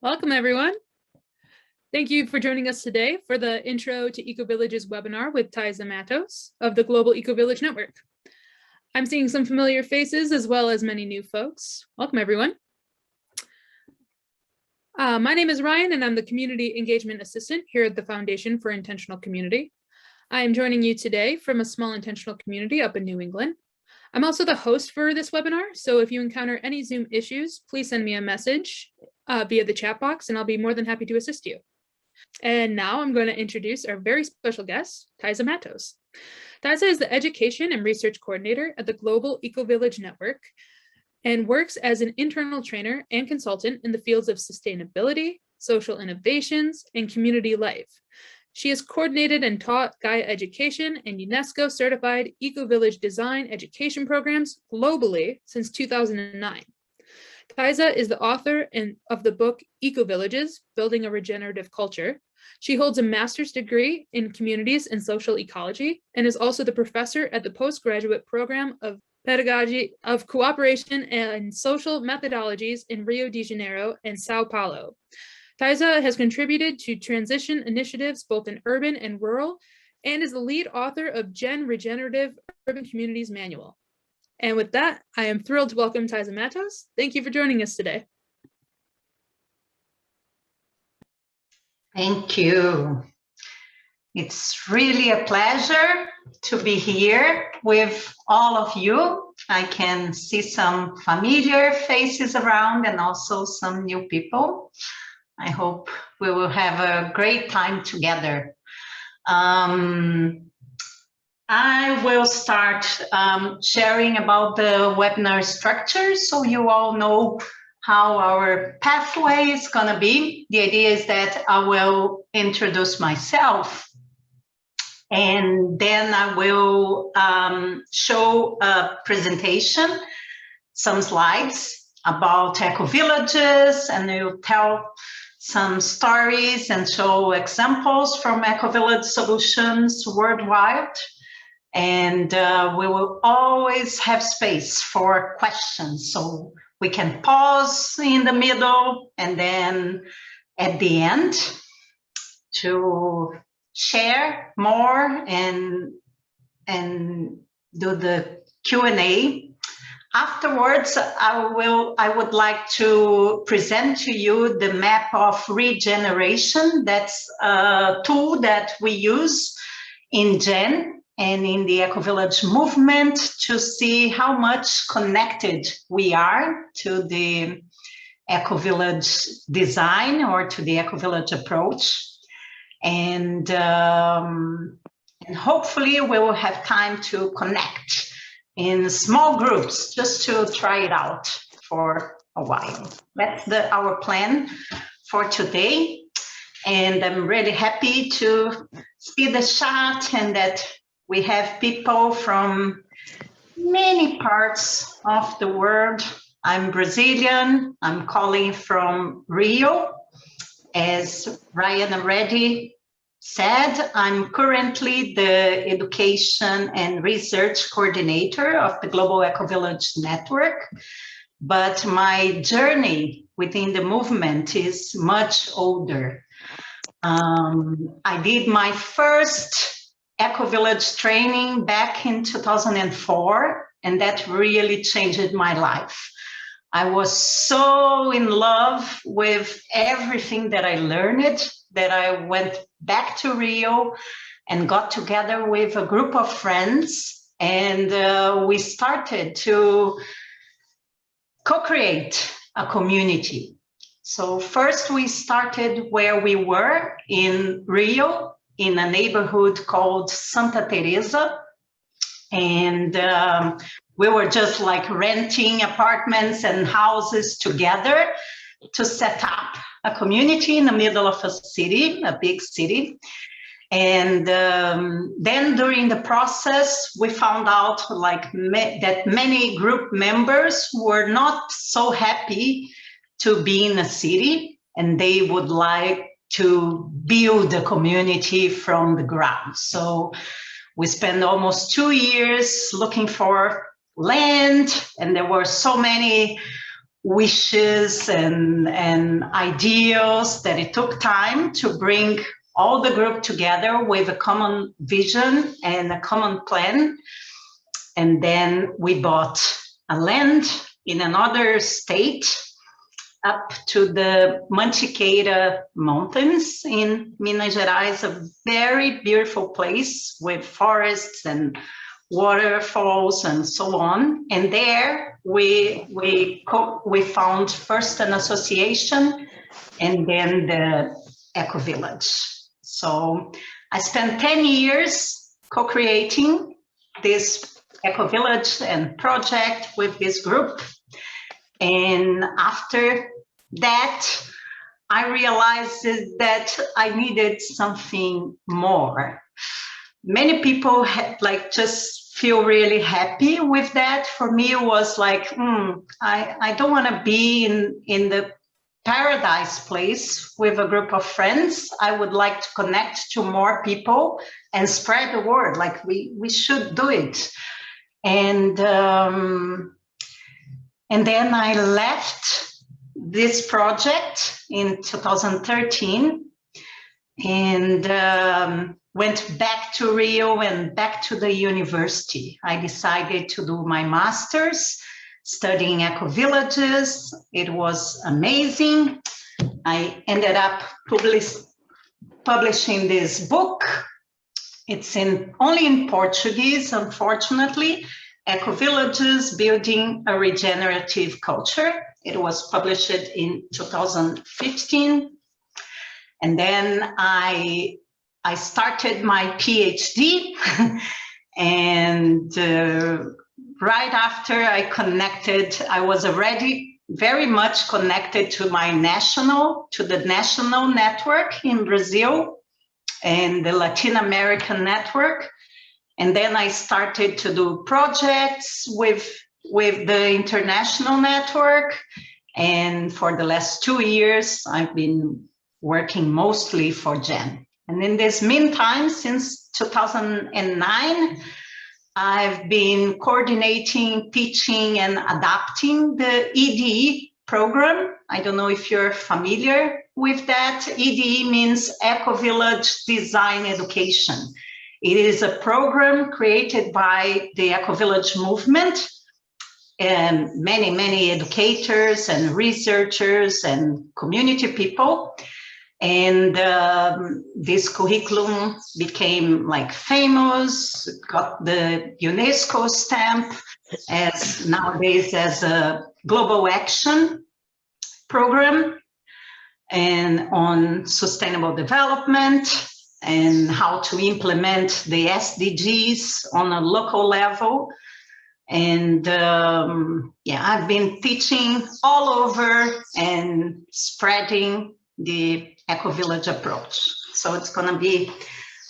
Welcome, everyone. Thank you for joining us today for the Intro to Ecovillages webinar with Taisa Mattos of the Global Ecovillage Network. I'm seeing some familiar faces as well as many new folks. Welcome, everyone. My name is Ryan, and I'm the Community Engagement Assistant here at the Foundation for Intentional Community. I am joining you today from a small intentional community up in New England. I'm also the host for this webinar, so if you encounter any Zoom issues, please send me a message via the chat box, and I'll be more than happy to assist you. And now I'm going to introduce our very special guest, Taisa Mattos. Taisa is the Education and Research Coordinator at the Global Ecovillage Network and works as an internal trainer and consultant in the fields of sustainability, social innovations, and community life. She has coordinated and taught Gaia Education and UNESCO certified Ecovillage Design Education Programs globally since 2009. Taisa is the author of the book Ecovillages, Building a Regenerative Culture. She holds a master's degree in communities and social ecology and is also the professor at the postgraduate program of pedagogy of cooperation and social methodologies in Rio de Janeiro and Sao Paulo. Taisa has contributed to transition initiatives both in urban and rural, and is the lead author of Regenerative Urban Communities Manual. And with that, I am thrilled to welcome Taisa Mattos. Thank you for joining us today. Thank you. It's really a pleasure to be here with all of you. I can see some familiar faces around and also some new people. I hope we will have a great time together. I will start sharing about the webinar structure so you all know how our pathway is going to be. The idea is that I will introduce myself, and then I will show a presentation, some slides about ecovillages, and I will tell some stories and show examples from ecovillage solutions worldwide. And we will always have space for questions, so we can pause in the middle and then at the end to share more and do the Q&A. Afterwards, I would like to present to you the Map of Regeneration. That's a tool that we use in GEN and in the Ecovillage movement to see how much connected we are to the Ecovillage design or to the Ecovillage approach. And hopefully we will have time to connect in small groups just to try it out for a while. That's our plan for today. And I'm really happy to see the chat and that we have people from many parts of the world. I'm Brazilian. I'm calling from Rio. As Ryan already said, I'm currently the Education and Research Coordinator of the Global Ecovillage Network, but my journey within the movement is much older. I did my first Ecovillage training back in 2004, and that really changed my life. I was so in love with everything that I learned that I went back to Rio and got together with a group of friends, and we started to co-create a community. So first we started where we were in Rio, in a neighborhood called Santa Teresa, and we were just like renting apartments and houses together to set up a community in the middle of a city, a big city. And then during the process, we found out that many group members were not so happy to be in a city, and they would like to build a community from the ground. So we spent almost 2 years looking for land, and there were so many wishes and ideals, that it took time to bring all the group together with a common vision and a common plan. And then we bought a land in another state up to the Mantiqueira Mountains in Minas Gerais, a very beautiful place with forests and waterfalls and so on. And there we found first an association and then the Ecovillage. So I spent 10 years co-creating this Ecovillage and project with this group. And after that, I realized that I needed something more. Many people had just feel really happy with that. For me, it was like, I don't want to be in the paradise place with a group of friends. I would like to connect to more people and spread the word. Like we should do it. And then I left this project in 2013 and went back to Rio and back to the university. I decided to do my master's studying ecovillages. It was amazing. I ended up publishing this book. It's only in Portuguese, unfortunately. Ecovillages, Building a Regenerative Culture. It was published in 2015. And then I started my PhD and right after I was already very much connected to the national network in Brazil and the Latin American network. And then I started to do projects with the international network. And for the last 2 years, I've been working mostly for GEN. And in this meantime, since 2009, I've been coordinating, teaching, and adapting the EDE program. I don't know if you're familiar with that. EDE means Ecovillage Design Education. It is a program created by the Ecovillage movement and many educators and researchers and community people. And this curriculum became famous, got the UNESCO stamp nowadays as a global action program and on sustainable development and how to implement the SDGs on a local level. And I've been teaching all over and spreading the Ecovillage approach. So it's going to be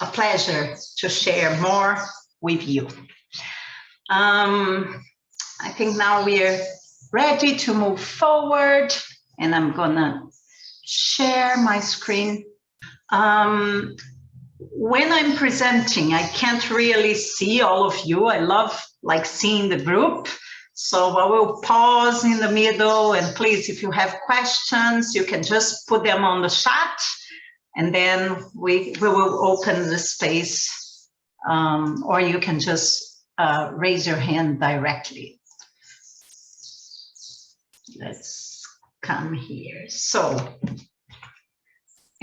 a pleasure to share more with you. I think now we're ready to move forward, and I'm going to share my screen. When I'm presenting, I can't really see all of you. I love seeing the group. So I will pause in the middle, and please, if you have questions, you can just put them on the chat, and then we will open the space, or you can just raise your hand directly. Let's come here. So,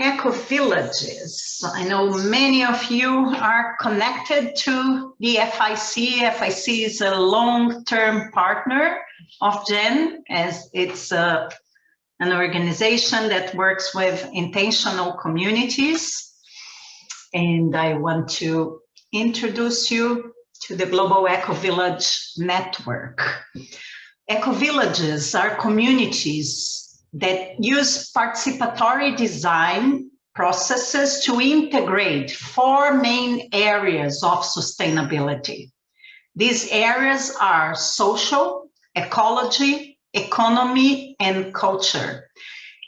Ecovillages. I know many of you are connected to the FIC. FIC is a long-term partner of GEN, as it's an organization that works with intentional communities. And I want to introduce you to the Global Ecovillage Network. Ecovillages are communities that use participatory design processes to integrate 4 main areas of sustainability. These areas are social, ecology, economy, and culture.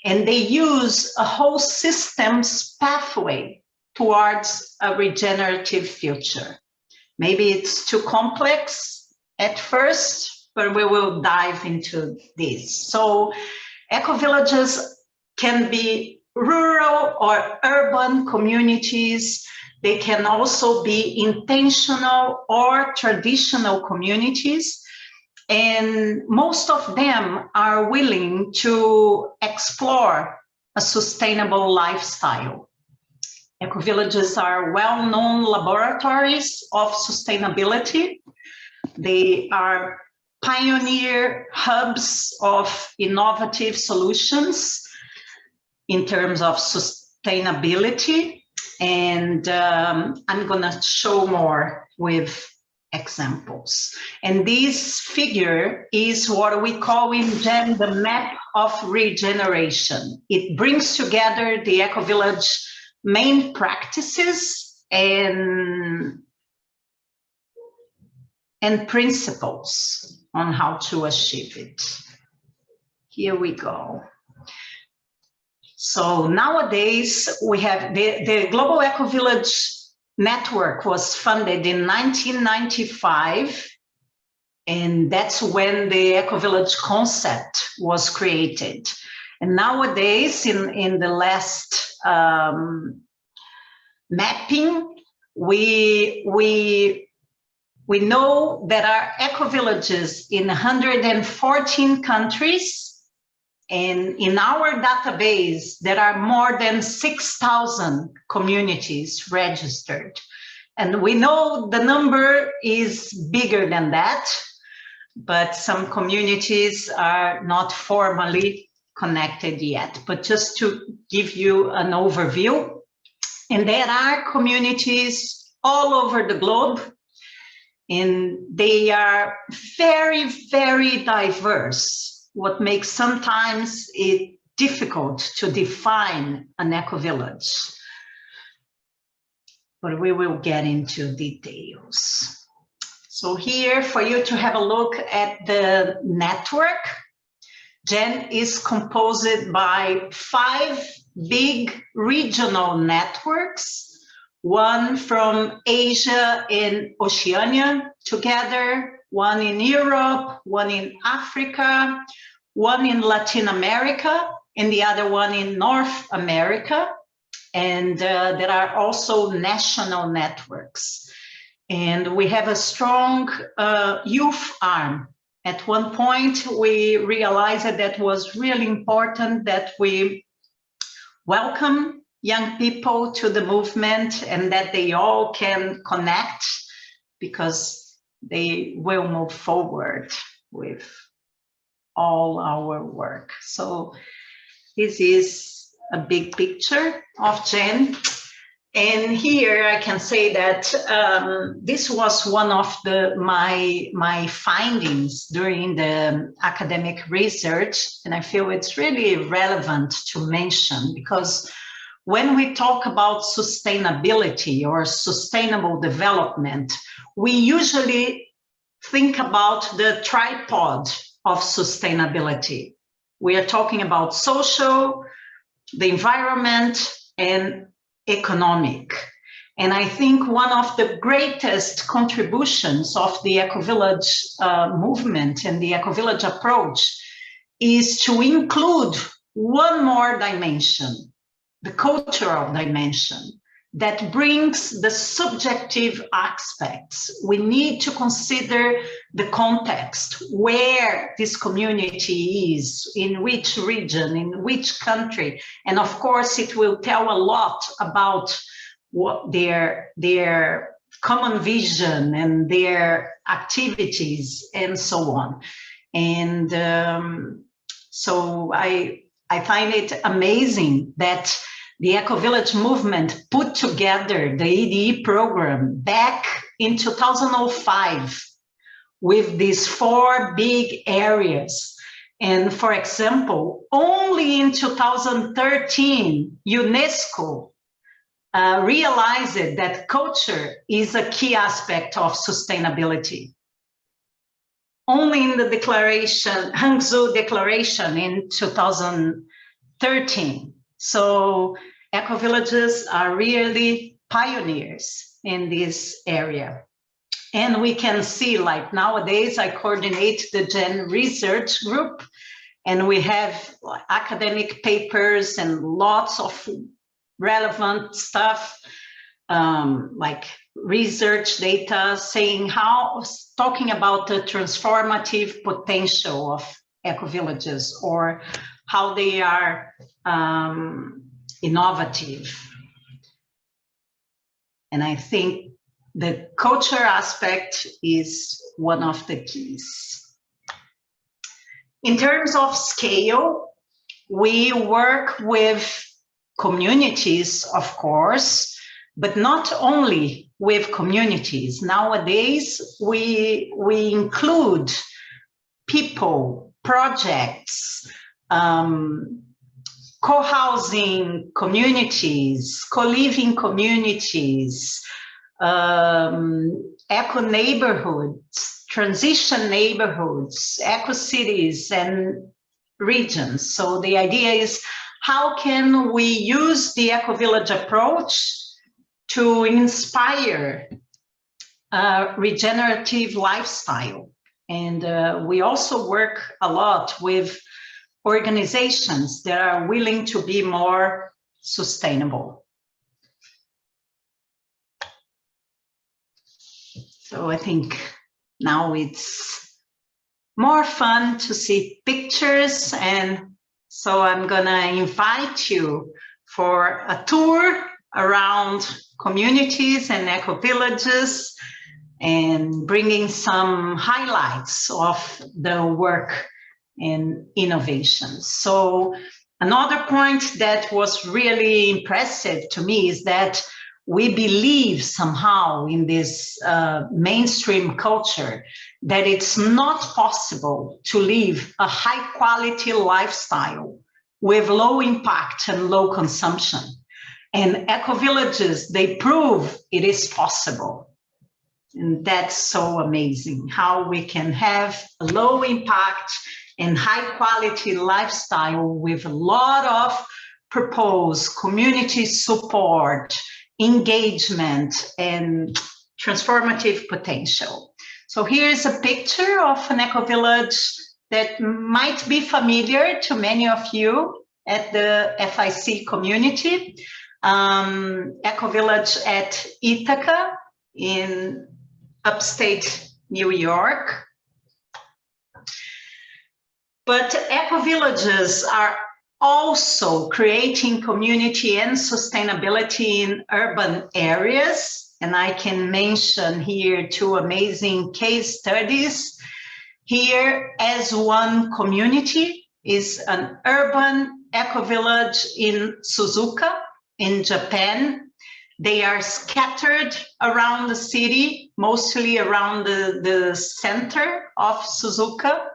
And they use a whole systems pathway towards a regenerative future. Maybe it's too complex at first, but we will dive into this. So ecovillages can be rural or urban communities. They can also be intentional or traditional communities. And most of them are willing to explore a sustainable lifestyle. Ecovillages are well-known laboratories of sustainability. They are pioneer hubs of innovative solutions in terms of sustainability. And I'm going to show more with examples. And this figure is what we call in GEN the Map of Regeneration. It brings together the Ecovillage main practices and principles on how to achieve it. Here we go. So nowadays we have the Global Ecovillage Network was funded in 1995, and that's when the Ecovillage concept was created. And nowadays, in the last mapping, we know there are ecovillages in 114 countries, and in our database, there are more than 6,000 communities registered. And we know the number is bigger than that, but some communities are not formally connected yet. But just to give you an overview, and there are communities all over the globe, and they are very, very diverse. What makes sometimes it difficult to define an ecovillage. But we will get into details. So here, for you to have a look at the network, GEN is composed by 5 big regional networks, one from Asia and Oceania together, one in Europe, one in Africa, one in Latin America, and the other one in North America. And there are also national networks. And we have a strong youth arm. At one point, we realized that that was really important that we welcome young people to the movement and that they all can connect, because they will move forward with all our work. So this is a big picture of GEN. And here I can say that this was one of my findings during the academic research, and I feel it's really relevant to mention, because when we talk about sustainability or sustainable development, we usually think about the tripod of sustainability. We are talking about social, the environment, and economic. And I think one of the greatest contributions of the Ecovillage movement and the Ecovillage approach is to include one more dimension, the cultural dimension, that brings the subjective aspects. We need to consider the context, where this community is, in which region, in which country. And of course, it will tell a lot about what their common vision and their activities and so on. And so I find it amazing that the Ecovillage movement put together the EDE program back in 2005 with these 4 big areas. And for example, only in 2013, UNESCO realized that culture is a key aspect of sustainability. Only in the declaration, Hangzhou Declaration in 2013. So ecovillages are really pioneers in this area. And we can see, like nowadays, I coordinate the Gen Research Group, and we have academic papers and lots of relevant stuff, like research data saying talking about the transformative potential of ecovillages, or how they are innovative. And I think the culture aspect is one of the keys. In terms of scale, we work with communities, of course, but not only with communities. Nowadays, we include people, projects, co-housing communities, co-living communities, eco-neighborhoods, transition neighborhoods, eco-cities, and regions. So the idea is, how can we use the eco-village approach to inspire a regenerative lifestyle? And we also work a lot with organizations that are willing to be more sustainable. So I think now it's more fun to see pictures, and so I'm gonna invite you for a tour around communities and eco-villages and bringing some highlights of the work and innovations. So another point that was really impressive to me is that we believe somehow in this mainstream culture that it's not possible to live a high quality lifestyle with low impact and low consumption. And eco-villages, they prove it is possible. And that's so amazing, how we can have a low impact and high quality lifestyle with a lot of proposed community support, engagement, and transformative potential. So here's a picture of an eco-village that might be familiar to many of you at the FIC community. Eco-village at Ithaca in upstate New York. But eco-villages are also creating community and sustainability in urban areas. And I can mention here two amazing case studies. Here, as one community, is an urban eco-village in Suzuka, in Japan. They are scattered around the city, mostly around the center of Suzuka.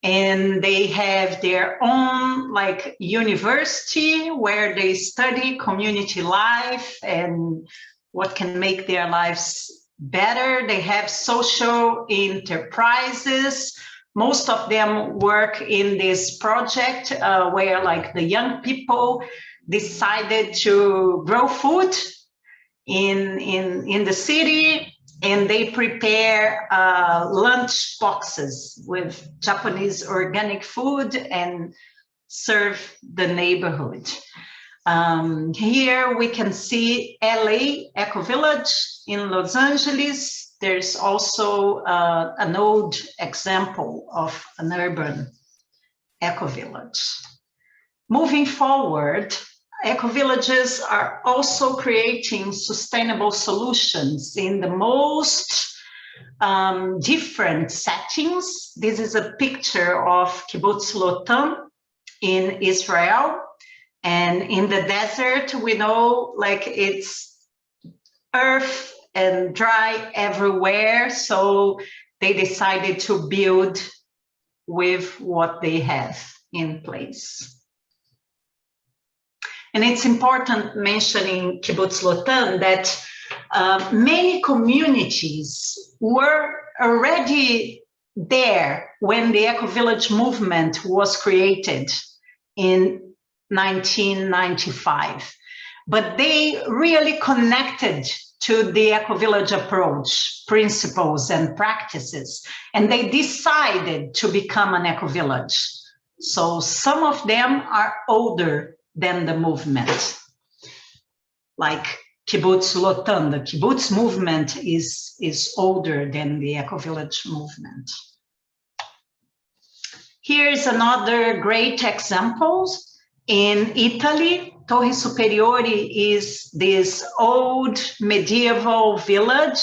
And they have their own like university where they study community life and what can make their lives better. They have social enterprises. Most of them work in this project where like the young people decided to grow food in the city, and they prepare lunch boxes with Japanese organic food and serve the neighborhood. Here we can see LA Ecovillage in Los Angeles. There's also an old example of an urban ecovillage. Moving forward, ecovillages are also creating sustainable solutions in the most different settings. This is a picture of Kibbutz Lotan in Israel. And in the desert, we know like it's earth and dry everywhere. So they decided to build with what they have in place. And it's important mentioning Kibbutz Lotan that many communities were already there when the eco-village movement was created in 1995. But they really connected to the Ecovillage approach, principles and practices, and they decided to become an ecovillage. So some of them are older than the movement, like Kibbutz Lotan. The Kibbutz movement is older than the Ecovillage movement. Here's another great example. In Italy, Torre Superiore is this old medieval village,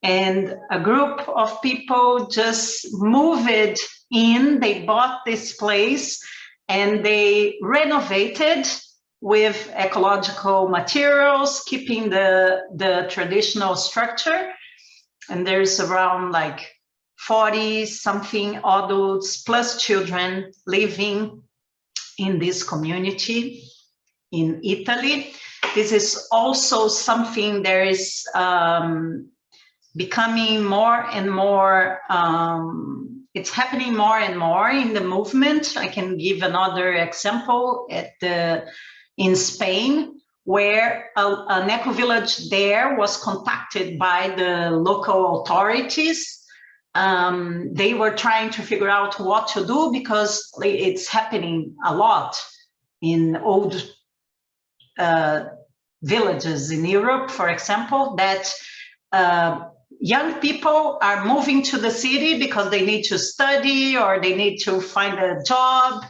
and a group of people just moved in. They bought this place and they renovated with ecological materials, keeping the traditional structure. And there's around like 40 something adults plus children living in this community in Italy. This is also something there is becoming more and more, it's happening more and more in the movement. I can give another example in Spain, where an ecovillage there was contacted by the local authorities. They were trying to figure out what to do because it's happening a lot in old villages in Europe, for example, that young people are moving to the city because they need to study or they need to find a job.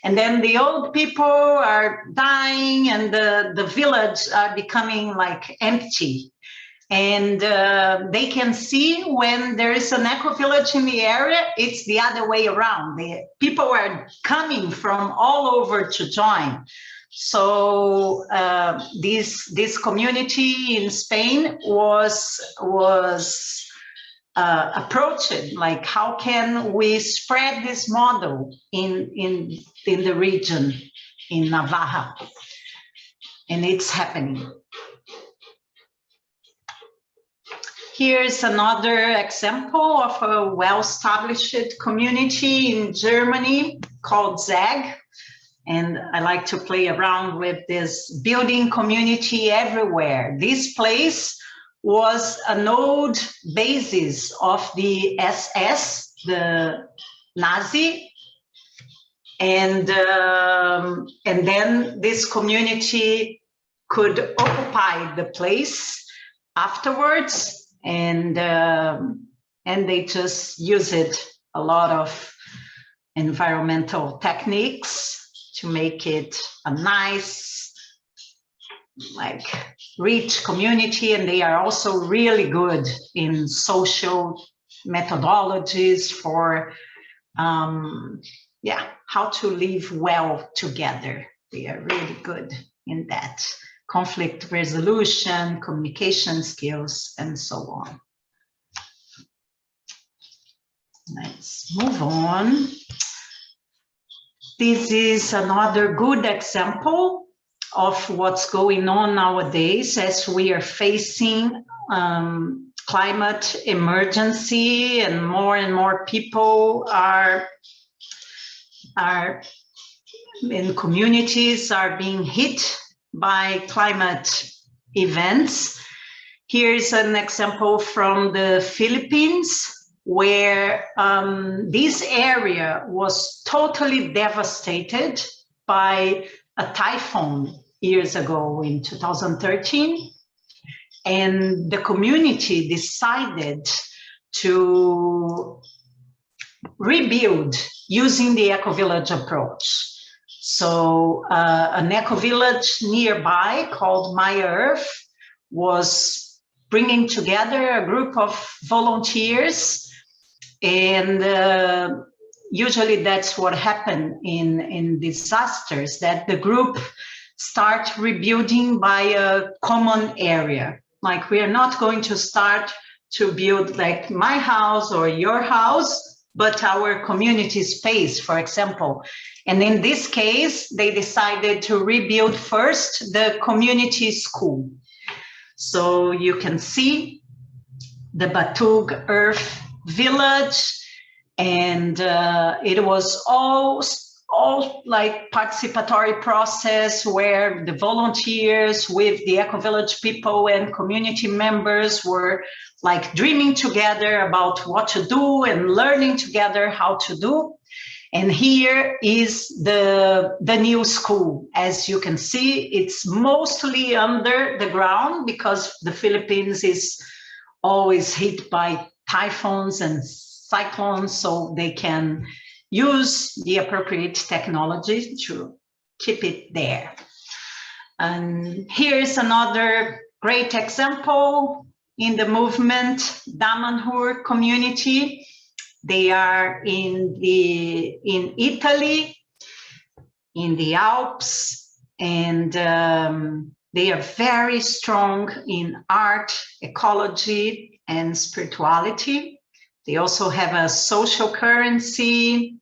And then the old people are dying and the village are becoming like empty. And they can see when there is an eco-village in the area, it's the other way around. The people are coming from all over to join. So this community in Spain was approached, like how can we spread this model in the region, in Navarra? And it's happening. Here's another example of a well-established community in Germany called ZAG. And I like to play around with this building community everywhere. This place was an old basis of the SS, the Nazi. And then this community could occupy the place afterwards. And they just use it a lot of environmental techniques to make it a nice, like, rich community. And they are also really good in social methodologies for, how to live well together. They are really good in that. Conflict resolution, communication skills, and so on. Let's move on. This is another good example of what's going on nowadays as we are facing climate emergency, and more people are in communities are being hit by climate events. Here's an example from the Philippines, where this area was totally devastated by a typhoon years ago in 2013. And the community decided to rebuild using the eco-village approach. So an eco-village nearby called My Earth was bringing together a group of volunteers, and usually that's what happened in disasters, that the group start rebuilding by a common area. Like, we are not going to start to build like my house or your house, but our community space, for example. And in this case, they decided to rebuild first the community school. So you can see the Batug Earth Village, and it was all like participatory process where the volunteers with the Ecovillage people and community members were like dreaming together about what to do and learning together how to do. And here is the new school. As you can see, it's mostly under the ground because the Philippines is always hit by typhoons and cyclones, so they can use the appropriate technology to keep it there. And here's another great example in the movement, Damanhur community. They are in Italy, in the Alps, and they are very strong in art, ecology, and spirituality. They also have a social currency.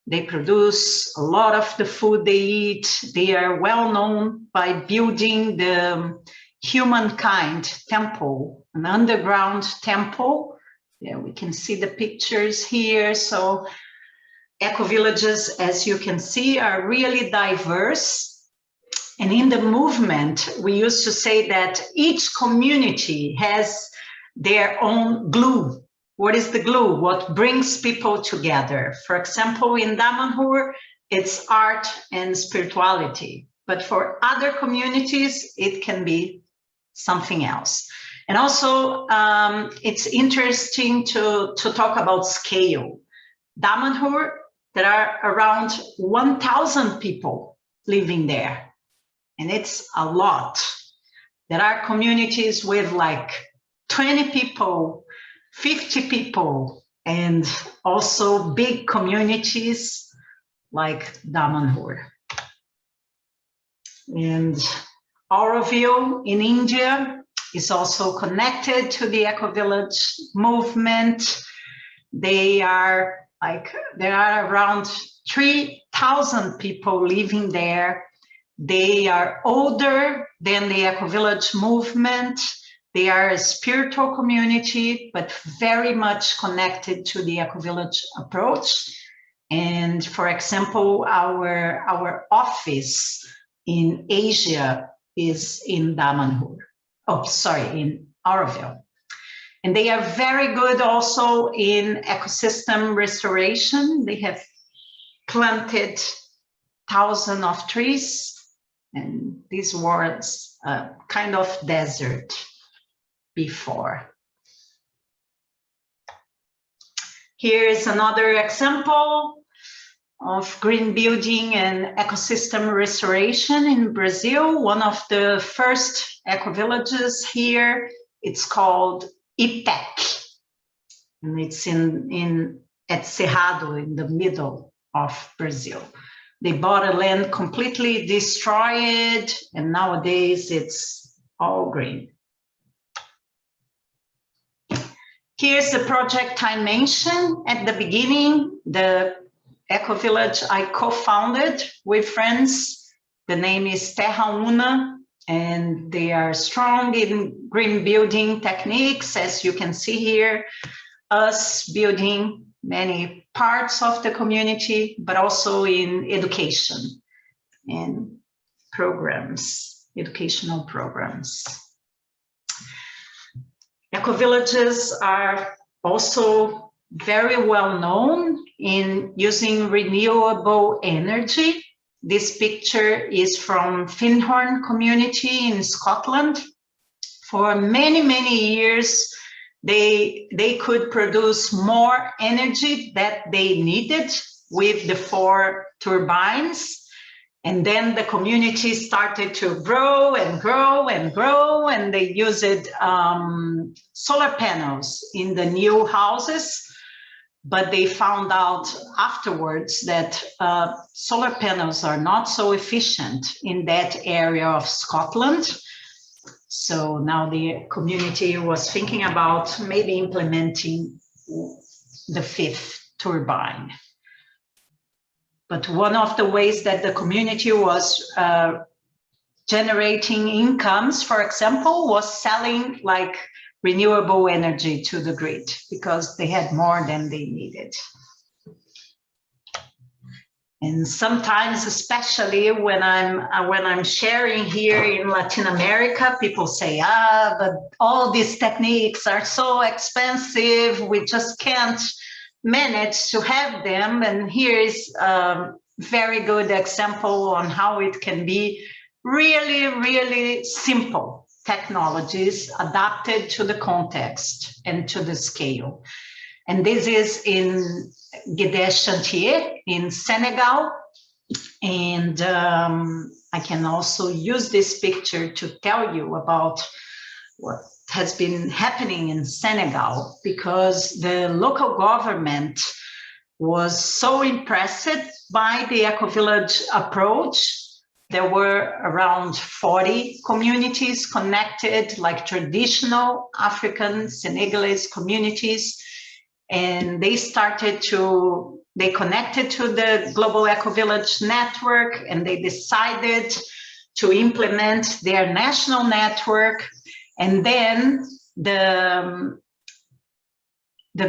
They produce a lot of the food they eat. They are well known by building the Humankind Temple, an underground temple. Yeah, we can see the pictures here. So ecovillages, as you can see, are really diverse. And in the movement, we used to say that each community has their own glue. What is the glue? What brings people together? For example, in Damanhur, it's art and spirituality. But for other communities, it can be something else. And also, it's interesting to talk about scale. Damanhur, there are around 1,000 people living there, and it's a lot. There are communities with like 20 people, 50 people, and also big communities like Damanhur. And Auroville in India is also connected to the Ecovillage movement. There are around 3,000 people living there. They are older than the Ecovillage movement. They are a spiritual community, but very much connected to the Ecovillage approach. And for example, our office in Asia is in Damanhur. Oh, sorry, in Auroville. And they are very good also in ecosystem restoration. They have planted thousands of trees, and this was a kind of desert before. Here is another example of green building and ecosystem restoration in Brazil. One of the first ecovillages here, it's called IPEC, and it's at Cerrado in the middle of Brazil. They bought a land completely destroyed, and nowadays it's all green. Here's the project I mentioned at the beginning, the Ecovillage I co-founded with friends. The name is Terra Una, and they are strong in green building techniques, as you can see here, us building many parts of the community, but also in education and programs, educational programs. Ecovillages are also very well known in using renewable energy. This picture is from Findhorn community in Scotland. For many, many years, they could produce more energy that they needed with the 4 turbines. And then the community started to grow and grow and grow, and they used solar panels in the new houses. But they found out afterwards that solar panels are not so efficient in that area of Scotland. So now the community was thinking about maybe implementing the 5th turbine. But one of the ways that the community was generating incomes, for example, was selling like renewable energy to the grid because they had more than they needed. And sometimes, especially when I'm sharing here in Latin America, people say, but all these techniques are so expensive, we just can't manage to have them. And here is a very good example on how it can be really, really simple technologies adapted to the context and to the scale. And this is in Guédé-Chantier in Senegal. And I can also use this picture to tell you about what has been happening in Senegal, because the local government was so impressed by the Ecovillage approach. There were around 40 communities connected, like traditional African Senegalese communities. And they connected to the Global Ecovillage Network, and they decided to implement their national network. And then the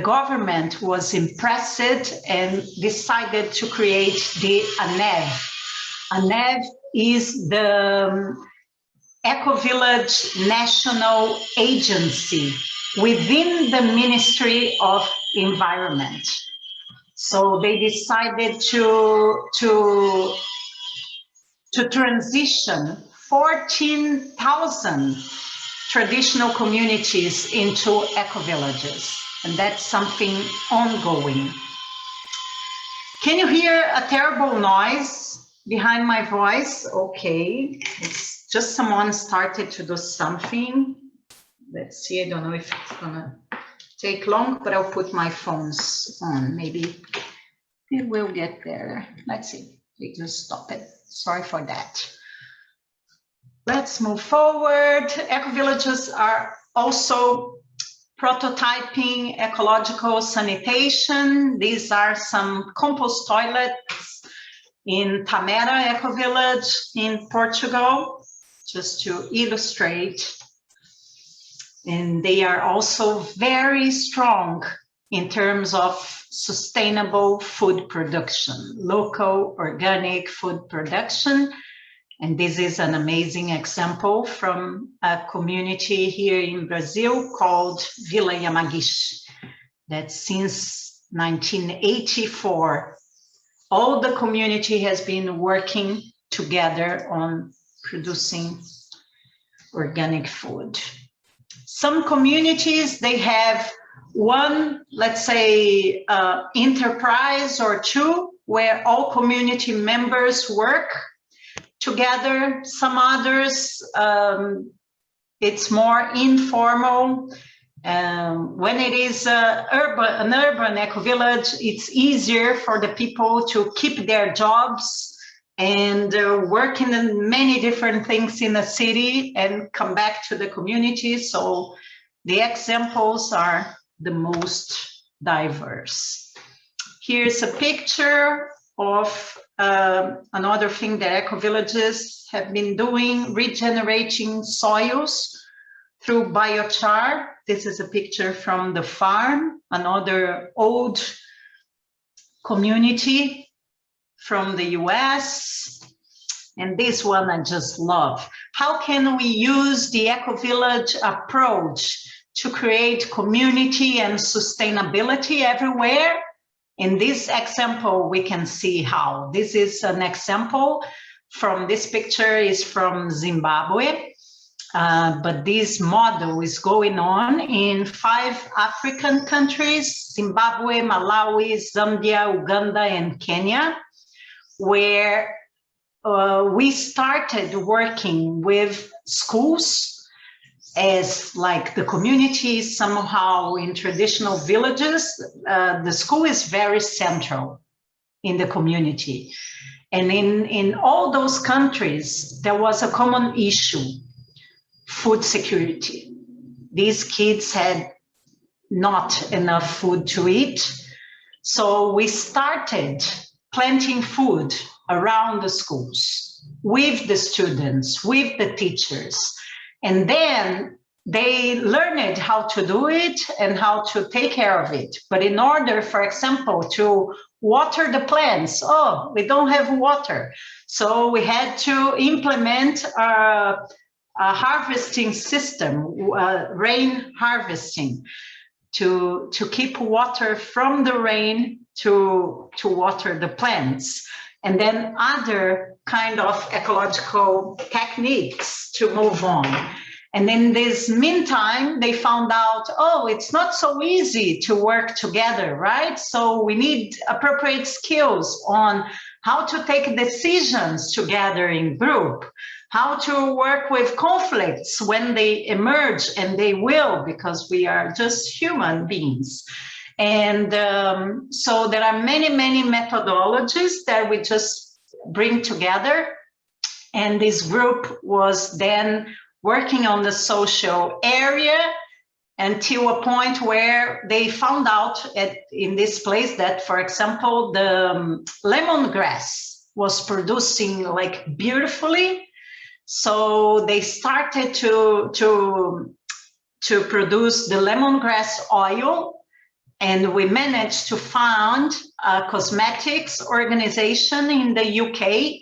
government was impressed and decided to create the ANEV. ANEV is the Ecovillage National Agency within the Ministry of Environment. So they decided to transition 14,000 traditional communities into ecovillages, and that's something ongoing. Can you hear a terrible noise behind my voice? Okay, it's just someone started to do something. Let's see, I don't know if it's gonna take long, but I'll put my phones on. Maybe it will get there. Let's see, we just stop it. Sorry for that. Let's move forward. Ecovillages are also prototyping ecological sanitation. These are some compost toilets in Tamera Ecovillage in Portugal, just to illustrate. And they are also very strong in terms of sustainable food production, local organic food production. And this is an amazing example from a community here in Brazil called Vila Yamagishi, that since 1984, all the community has been working together on producing organic food. Some communities, they have one, let's say, enterprise or two, where all community members work together. Some others, it's more informal. When it is an urban ecovillage, it's easier for the people to keep their jobs and work in many different things in the city and come back to the community. So the examples are the most diverse. Here's a picture of another thing that ecovillages have been doing, regenerating soils through biochar. This is a picture from the farm, another old community from the US. And this one I just love. How can we use the ecovillage approach to create community and sustainability everywhere? In this example, we can see how. This is an example from this picture is from Zimbabwe. But this model is going on in 5 African countries, Zimbabwe, Malawi, Zambia, Uganda, and Kenya, where we started working with schools as like the community somehow in traditional villages. The school is very central in the community. And in all those countries, there was a common issue: food security. These kids had not enough food to eat. So we started planting food around the schools with the students, with the teachers. And then they learned how to do it and how to take care of it. But in order, for example, to water the plants. Oh, we don't have water. So we had to implement a harvesting system, rain harvesting, to keep water from the rain to water the plants. And then other kind of ecological techniques to move on. And in this meantime, they found out, oh, it's not so easy to work together, right? So we need appropriate skills on how to take decisions together in group, how to work with conflicts when they emerge, and they will, because we are just human beings. And so there are many, many methodologies that we just bring together. And this group was then working on the social area until a point where they found out in this place that, for example, the lemongrass was producing like beautifully. So they started to produce the lemongrass oil. And we managed to found a cosmetics organization in the UK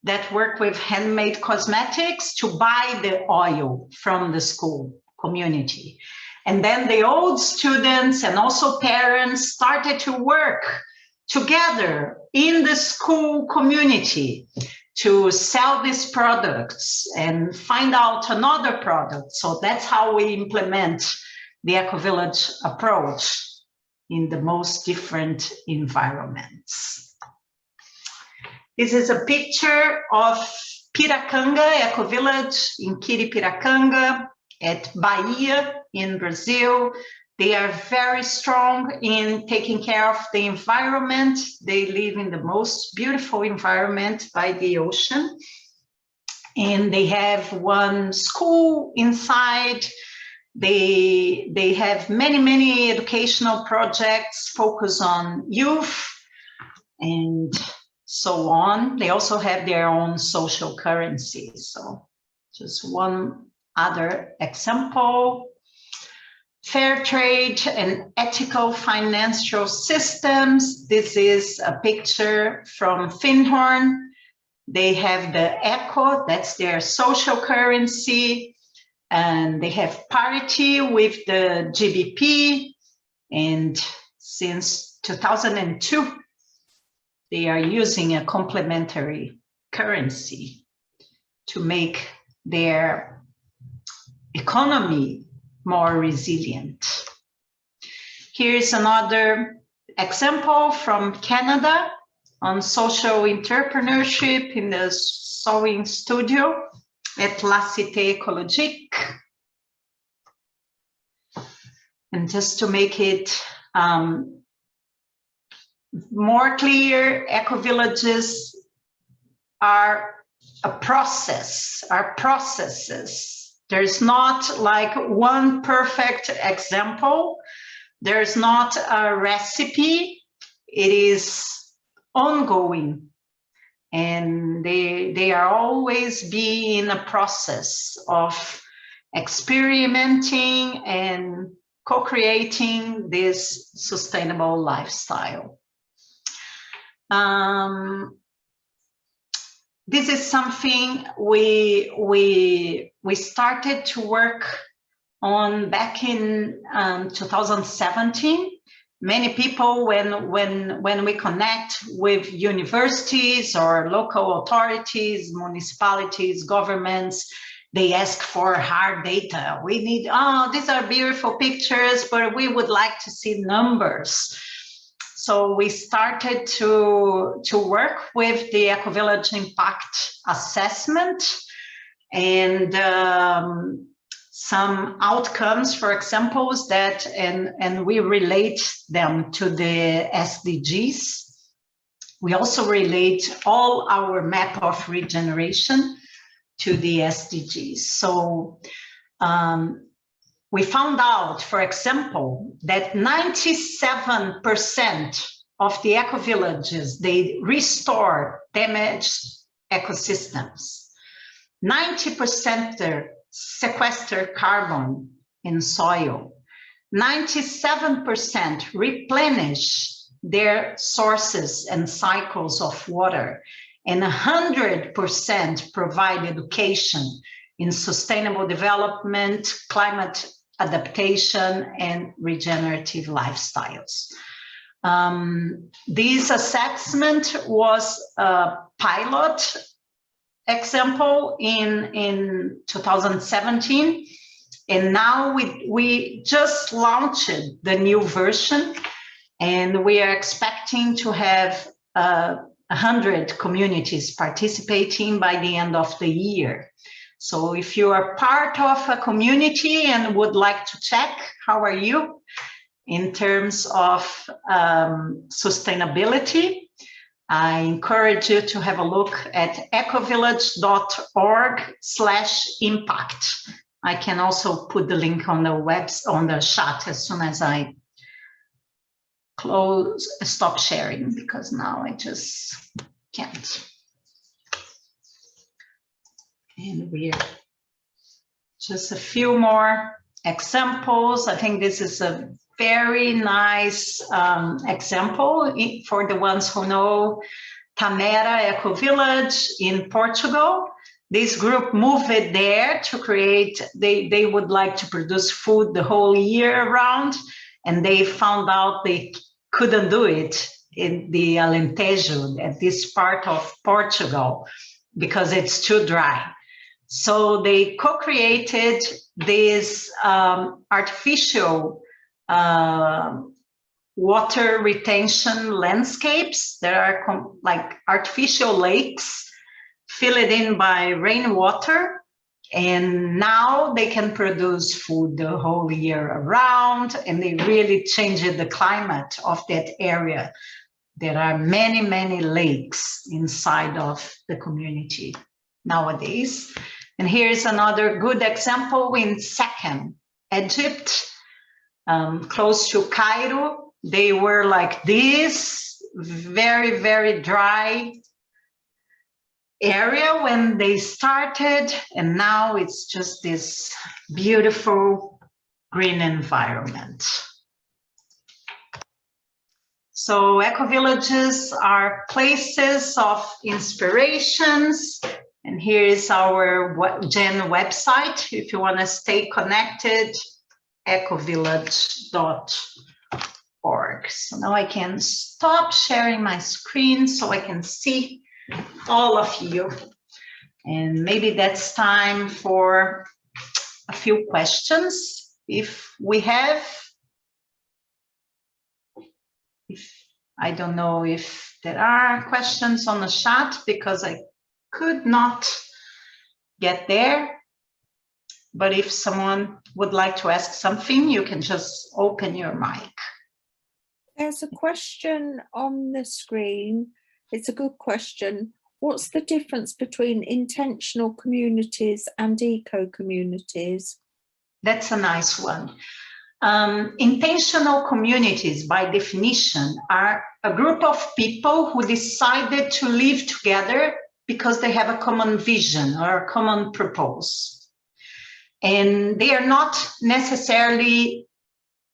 that work with handmade cosmetics to buy the oil from the school community. And then the old students and also parents started to work together in the school community to sell these products and find out another product. So that's how we implement the Ecovillage approach in the most different environments. This is a picture of Piracanga Ecovillage in Quiripiracanga at Bahia in Brazil. They are very strong in taking care of the environment. They live in the most beautiful environment by the ocean. And they have one school inside. They have many, many educational projects focused on youth and so on. They also have their own social currency. So just one other example. Fair trade and ethical financial systems. This is a picture from Finhorn. They have the eco, that's their social currency. And they have parity with the GBP. And since 2002, they are using a complementary currency to make their economy more resilient. Here's another example from Canada on social entrepreneurship in the sewing studio at La Cité Ecologique. And just to make it more clear, ecovillages are a process, are processes. There's not like one perfect example. There's not a recipe. It is ongoing. And they are always be in a process of experimenting and co-creating this sustainable lifestyle. This is something we started to work on back in 2017. Many people, when we connect with universities or local authorities, municipalities, governments, they ask for hard data. We need, oh, these are beautiful pictures, but we would like to see numbers. So we started to work with the Ecovillage Impact Assessment and some outcomes, for example, that, and we relate them to the SDGs. We also relate all our Map of Regeneration to the SDGs. So we found out, for example, that 97% of the ecovillages, they restore damaged ecosystems. 90% sequester carbon in soil. 97% replenish their sources and cycles of water, and 100% provide education in sustainable development, climate adaptation, and regenerative lifestyles. This assessment was a pilot example in 2017, and now we just launched the new version, and we are expecting to have 100 communities participating by the end of the year. So if you are part of a community and would like to check how are you in terms of sustainability, I encourage you to have a look at ecovillage.org/impact. I can also put the link on the chat as soon as I stop sharing, because now I just can't. And we're just a few more examples. I think this is a very nice example for the ones who know Tamera Ecovillage in Portugal. This group moved it there to create, they would like to produce food the whole year round, and they found out they couldn't do it in the Alentejo, at this part of Portugal, because it's too dry. So they co-created these artificial water retention landscapes. There are like artificial lakes filled in by rainwater, and now they can produce food the whole year around, and they really changed the climate of that area. There are many, many lakes inside of the community nowadays. And here's another good example in Second, Egypt, close to Cairo. They were like this, very, very dry area when they started, and now it's just this beautiful green environment. So ecovillages are places of inspirations, and here is our GEN website if you want to stay connected, ecovillage.org. So now I can stop sharing my screen so I can see all of you, and maybe that's time for a few questions if we have. I don't know if there are questions on the chat because I could not get there, but if someone would like to ask something, you can just open your mic. There's a question on the screen. It's a good question. What's the difference between intentional communities and eco-communities? That's a nice one. Intentional communities, by definition, are a group of people who decided to live together because they have a common vision or a common purpose. And they are not necessarily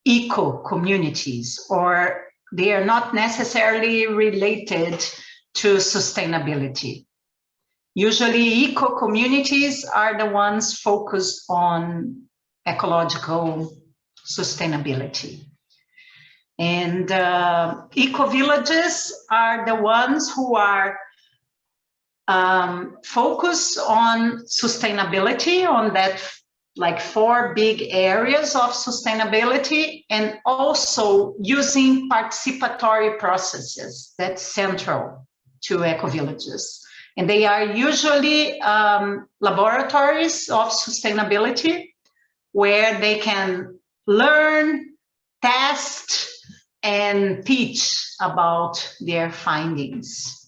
eco-communities, or they are not necessarily related to sustainability. Usually eco-communities are the ones focused on ecological sustainability. And eco-villages are the ones who are focused on sustainability, on that like 4 big areas of sustainability, and also using participatory processes. That's central to eco-villages. And they are usually laboratories of sustainability where they can learn, test, and teach about their findings.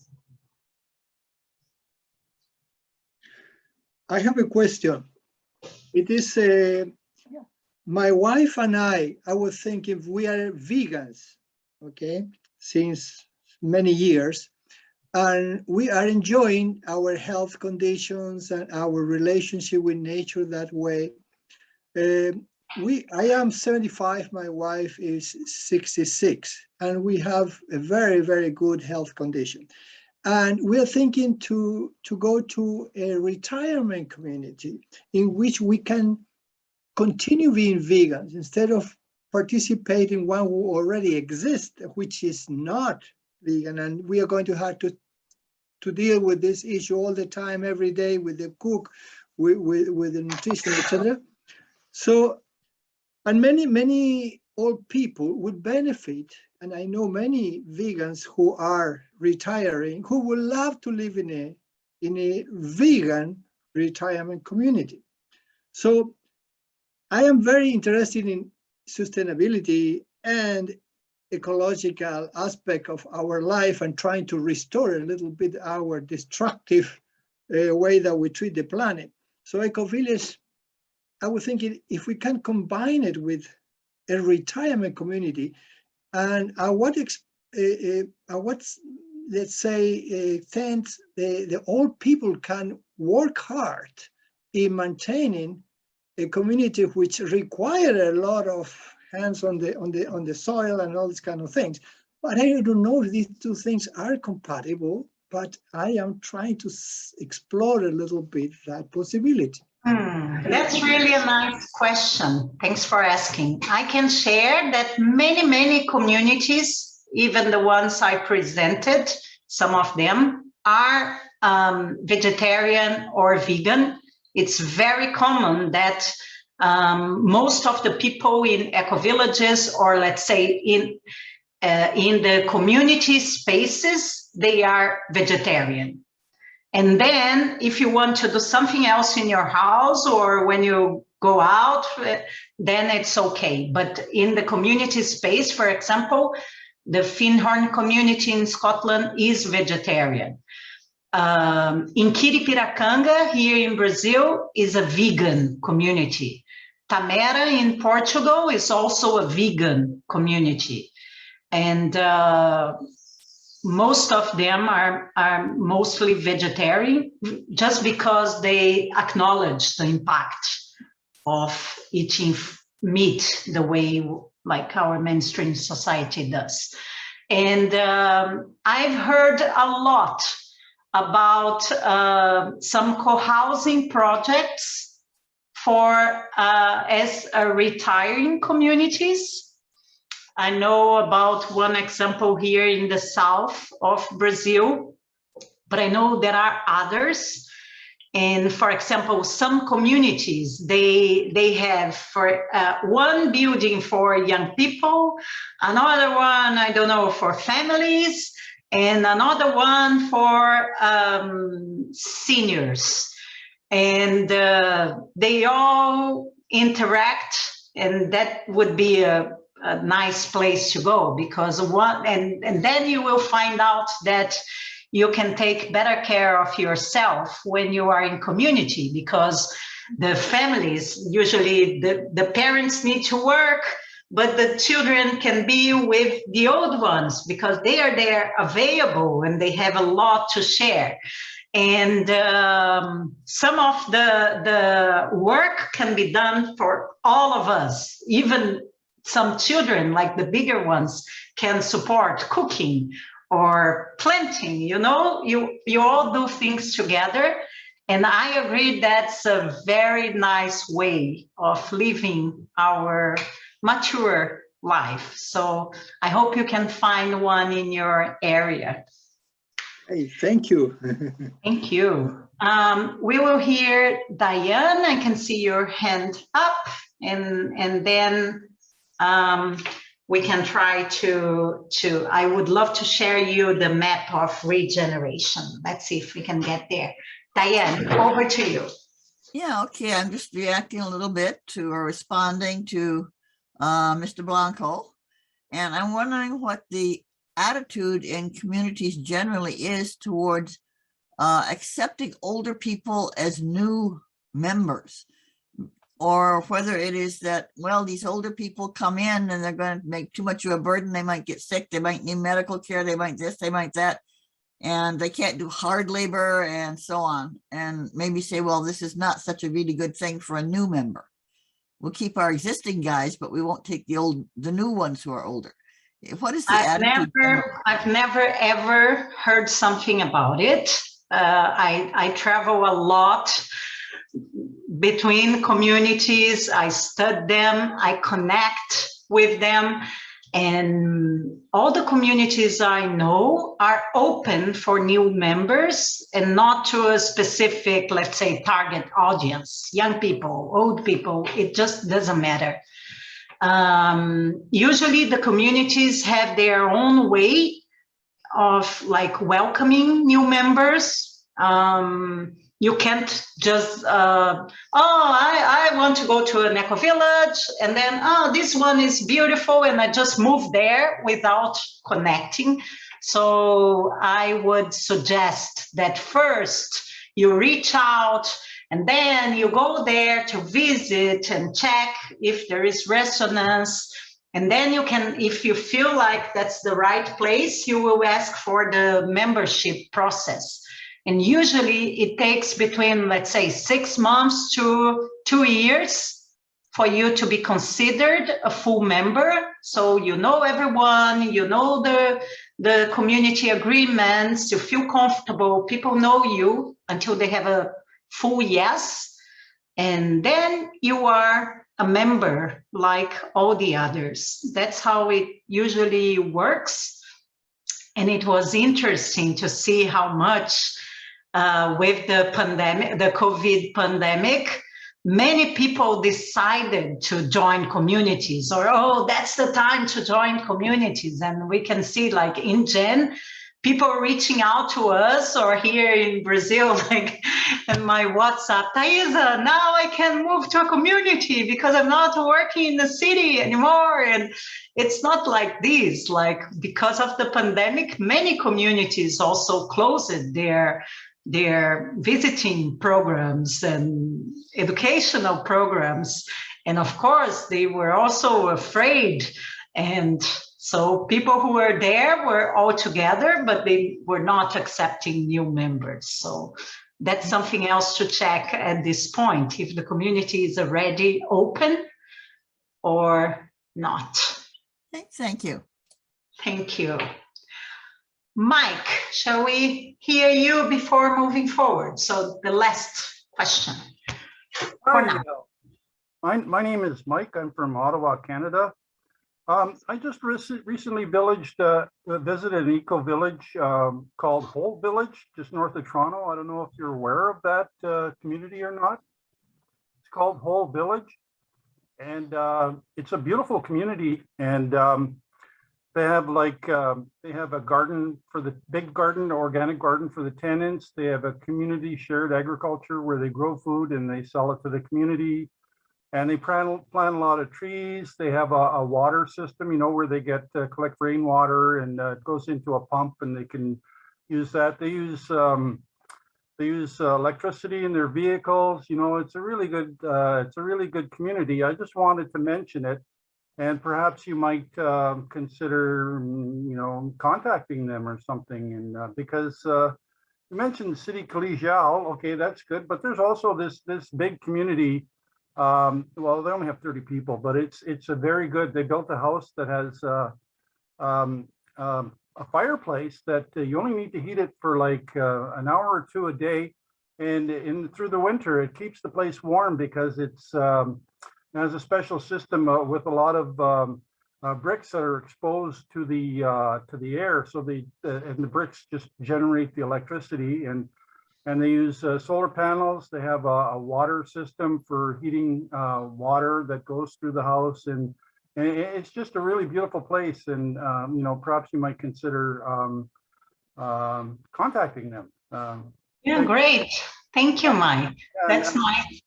I have a question. It is, my wife and I was thinking we are vegans, okay, since many years, and we are enjoying our health conditions and our relationship with nature that way. I am 75, my wife is 66, and we have a very, very good health condition. And we are thinking to go to a retirement community in which we can continue being vegans instead of participating one who already exists, which is not vegan. And we are going to have to deal with this issue all the time, every day, with the cook, with the nutrition, etc. So, and many old people would benefit. And I know many vegans who are retiring who would love to live in a vegan retirement community. So I am very interested in sustainability and ecological aspect of our life and trying to restore a little bit our destructive way that we treat the planet. So Ecovillage, I was thinking if we can combine it with a retirement community, and let's say thanks the old people can work hard in maintaining a community which require a lot of hands on the soil and all these kind of things. But I don't know if these two things are compatible, but I am trying to explore a little bit that possibility. That's really a nice question. Thanks for asking. I can share that many communities, even the ones I presented, some of them are vegetarian or vegan. It's very common that most of the people in ecovillages, or let's say in the community spaces, they are vegetarian. And then if you want to do something else in your house or when you go out, then it's okay. But in the community space, for example, the Finhorn community in Scotland is vegetarian. In Quiripiracanga, here in Brazil, is a vegan community. Tamera in Portugal is also a vegan community. And most of them are mostly vegetarian just because they acknowledge the impact of eating meat the way like our mainstream society does. And I've heard a lot about some co-housing projects for as retiring communities. I know about one example here in the south of Brazil, but I know there are others. And for example, some communities, they have for one building for young people, another one, I don't know, for families, and another one for seniors. And they all interact, and that would be a nice place to go, because and then you will find out that you can take better care of yourself when you are in community, because the families, usually the parents need to work, but the children can be with the old ones because they are there available and they have a lot to share. And some of the work can be done for all of us. Even some children, like the bigger ones, can support cooking or planting. You know, you all do things together. And I agree that's a very nice way of living our mature life. So I hope you can find one in your area. Hey, thank you. Thank you. We will hear Diane. I can see your hand up, and then we can try to, I would love to share you the map of regeneration. Let's see if we can get there. Diane, over to you. Yeah, okay. I'm just reacting a little bit to or responding to Mr. Blanco. And I'm wondering what the attitude in communities generally is towards accepting older people as new members, or whether it is that, well, these older people come in and they're going to make too much of a burden. They might get sick. They might need medical care. They might this, they might that. And they can't do hard labor and so on. And maybe say, well, this is not such a really good thing for a new member. we'll keep our existing guys, but we won't take the new ones who are older. What is the attitude? I've never ever heard something about it. I travel a lot between communities. I study them, I connect with them, and all the communities I know are open for new members and not to a specific, let's say, target audience, young people, old people, it just doesn't matter. Usually the communities have their own way of like welcoming new members. You can't just, I want to go to an eco-village and then, this one is beautiful and I just move there without connecting. So I would suggest that first you reach out and then you go there to visit and check if there is resonance. And then you can, if you feel like that's the right place, you will ask for the membership process. And usually it takes between, let's say, 6 months to 2 years for you to be considered a full member. So you know everyone, you know the community agreements, you feel comfortable, people know you until they have a full yes. And then you are a member like all the others. That's how it usually works. And it was interesting to see how much with the pandemic, the COVID pandemic, many people decided to join communities, or, oh, that's the time to join communities. And we can see, like in Jan, people reaching out to us, or here in Brazil, like in my WhatsApp, Taisa, now I can move to a community because I'm not working in the city anymore. And it's not like this, like because of the pandemic, many communities also closed their visiting programs and educational programs. And of course, they were also afraid. And so people who were there were all together, but they were not accepting new members. So that's something else to check at this point, if the community is already open or not. Thank you. Thank you. Mike, shall we hear you before moving forward? So the last question. Hi, my name is Mike. I'm from Ottawa, Canada. I just recently visited an eco-village called Whole Village, just north of Toronto. I don't know if you're aware of that community or not. It's called Whole Village, and it's a beautiful community. And they have they have a garden for the big garden, organic garden for the tenants. They have a community shared agriculture where they grow food and they sell it to the community. And they plant a lot of trees. They have a water system, you know, where they get collect rainwater, and it goes into a pump, and they can use that. They use electricity in their vehicles. You know, it's a really good community. I just wanted to mention it, and perhaps you might consider, you know, contacting them or something. And because you mentioned City Collegial, okay, that's good. But there's also this big community. Well, they only have 30 people, but it's a very good. They built a house that has a fireplace that you only need to heat it for like an hour or two a day, and through the winter it keeps the place warm because it has a special system with a lot of bricks that are exposed to the air, so and the bricks just generate the electricity, and they use solar panels. They have a water system for heating water that goes through the house, and it's just a really beautiful place. And you know, perhaps you might consider contacting them. Yeah, great. Thank you, Mike. That's nice.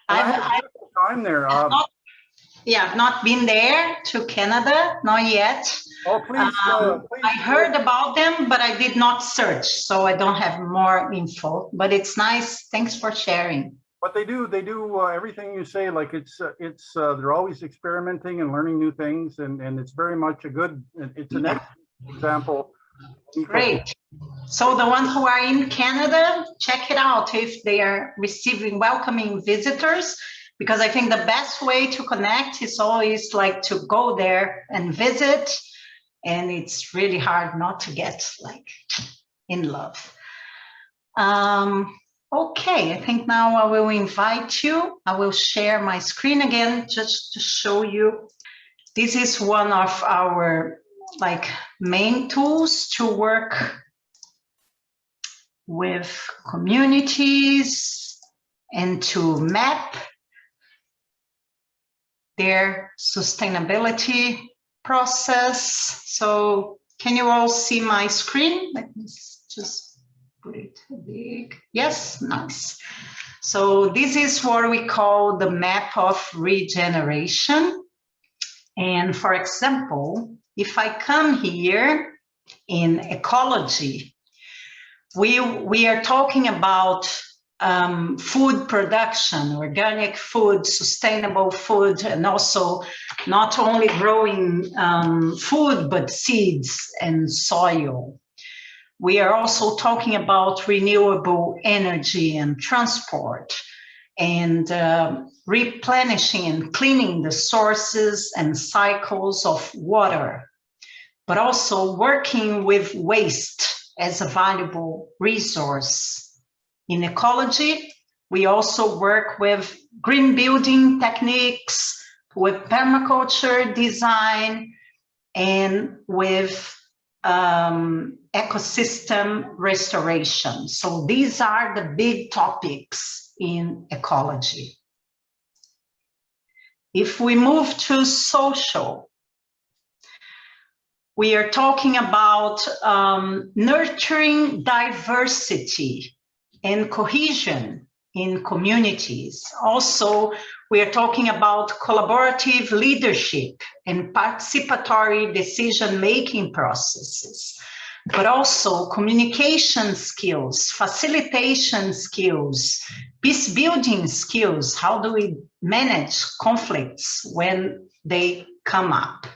I've time there. I've not been there to Canada, not yet. Oh, please, please. I heard about them, but I did not search, so I don't have more info. But it's nice. Thanks for sharing. What they do everything you say. Like they're always experimenting and learning new things, and it's very much it's an excellent example. Great. So the ones who are in Canada, check it out if they are receiving welcoming visitors. because I think the best way to connect is always like to go there and visit, and it's really hard not to get like in love. Okay, I think now I will invite you. I will share my screen again just to show you. This is one of our like main tools to work with communities and to map their sustainability process. So can you all see my screen? Let me just put it big. Yes, nice. So this is what we call the Map of Regeneration. And for example, if I come here in ecology, we are talking about food production, organic food, sustainable food, and also not only growing food, but seeds and soil. We are also talking about renewable energy and transport, and replenishing and cleaning the sources and cycles of water, but also working with waste as a valuable resource. In ecology, we also work with green building techniques, with permaculture design, and with ecosystem restoration. So these are the big topics in ecology. If we move to social, we are talking about nurturing diversity and cohesion in communities. Also, we are talking about collaborative leadership and participatory decision-making processes, but also communication skills, facilitation skills, peace-building skills. How do we manage conflicts when they come up?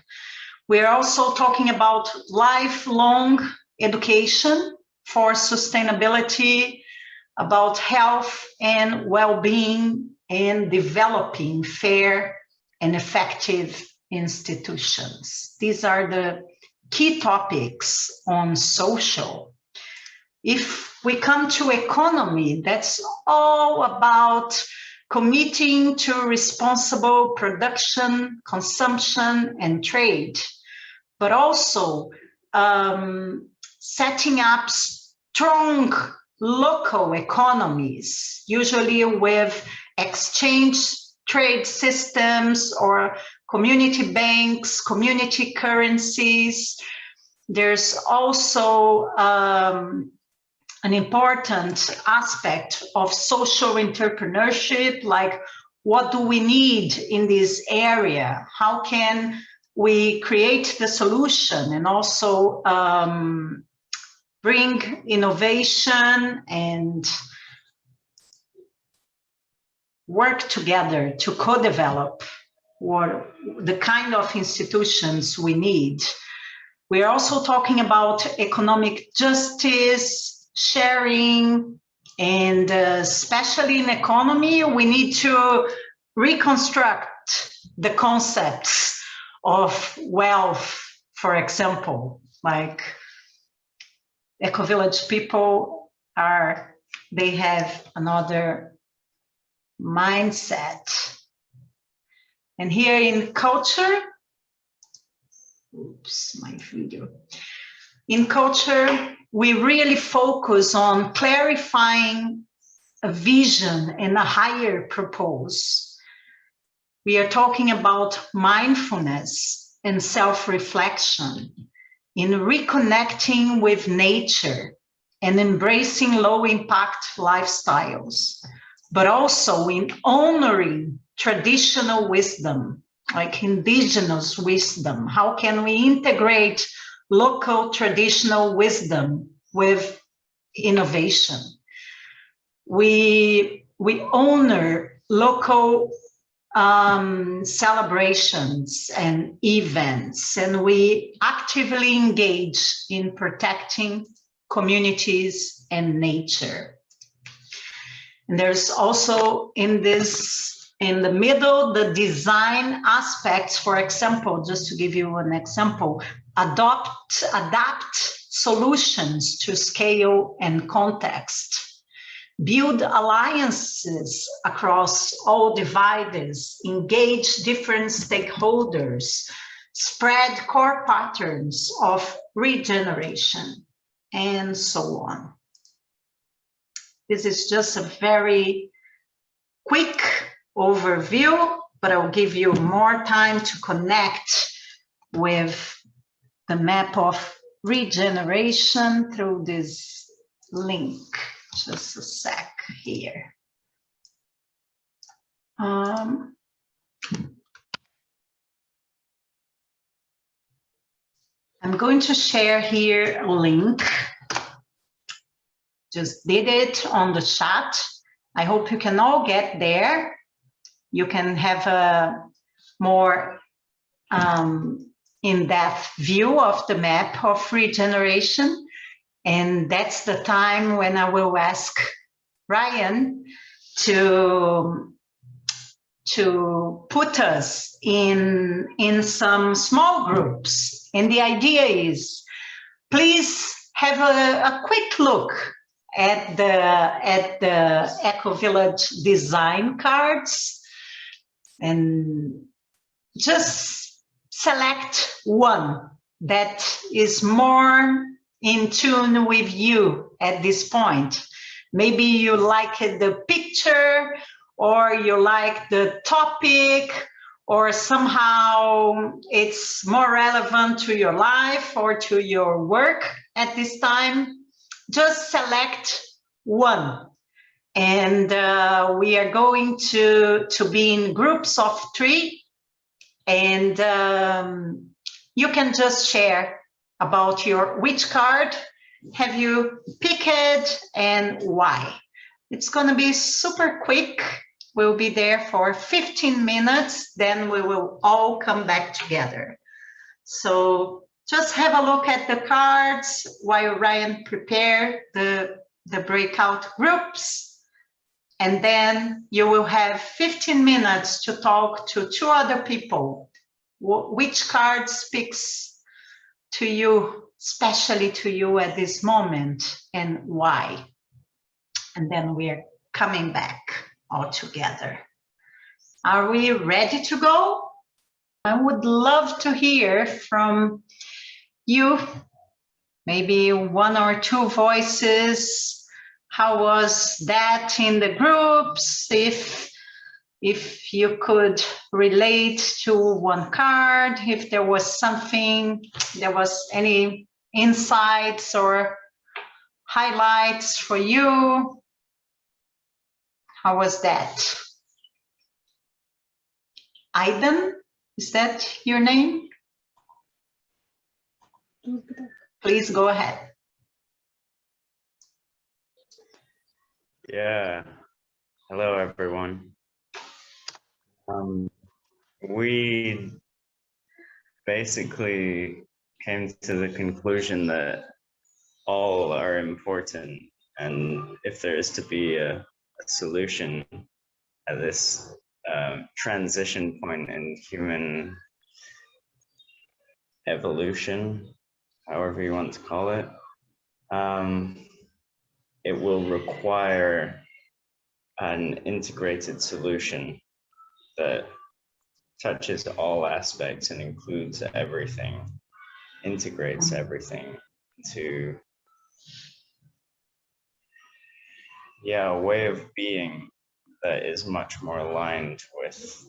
We're also talking about lifelong education for sustainability, about health and well-being, and developing fair and effective institutions. These are the key topics on social. If we come to economy, that's all about committing to responsible production, consumption, and trade, but also setting up strong local economies, usually with exchange trade systems or community banks, community currencies. There's also an important aspect of social entrepreneurship, like what do we need in this area? How can we create the solution and also bring innovation and work together to co-develop the kind of institutions we need. We are also talking about economic justice, sharing, and especially in economy, we need to reconstruct the concepts of wealth, for example, like Ecovillage people they have another mindset. And here in culture, oops, my video. In culture, we really focus on clarifying a vision and a higher purpose. We are talking about mindfulness and self-reflection, in reconnecting with nature and embracing low-impact lifestyles, but also in honoring traditional wisdom, like indigenous wisdom. How can we integrate local traditional wisdom with innovation? We honor local celebrations and events, and we actively engage in protecting communities and nature. And there's also in this In the middle, the design aspects, for example, just to give you an example, adapt solutions to scale and context, build alliances across all divides, engage different stakeholders, spread core patterns of regeneration, and so on. This is just a very quick overview, but I'll give you more time to connect with the map of regeneration through this link. Just a sec here. I'm going to share here a link. Just did it on the chat. I hope you can all get there. You can have a more in-depth view of the map of regeneration. And that's the time when I will ask Ryan to put us in some small groups. And the idea is, please have a quick look at the Ecovillage design cards and just select one that is more in tune with you at this point. Maybe you like the picture, or you like the topic, or somehow it's more relevant to your life or to your work at this time. Just select one. And we are going to be in groups of 3. And you can just share about which card have you picked and why. It's going to be super quick. We'll be there for 15 minutes, then we will all come back together. So just have a look at the cards while Ryan prepares the breakout groups. And then you will have 15 minutes to talk to 2 other people. Which card speaks to you, especially to you at this moment, and why? And then we're coming back all together. Are we ready to go? I would love to hear from you, maybe 1 or 2 voices. How was that in the groups? If you could relate to one card, if there was something, there was any insights or highlights for you. How was that? Aidan, is that your name? Please go ahead. Yeah. Hello, everyone. We basically came to the conclusion that all are important, and if there is to be a solution at this transition point in human evolution, however you want to call it, it will require an integrated solution that touches all aspects and includes everything, integrates everything into a way of being that is much more aligned with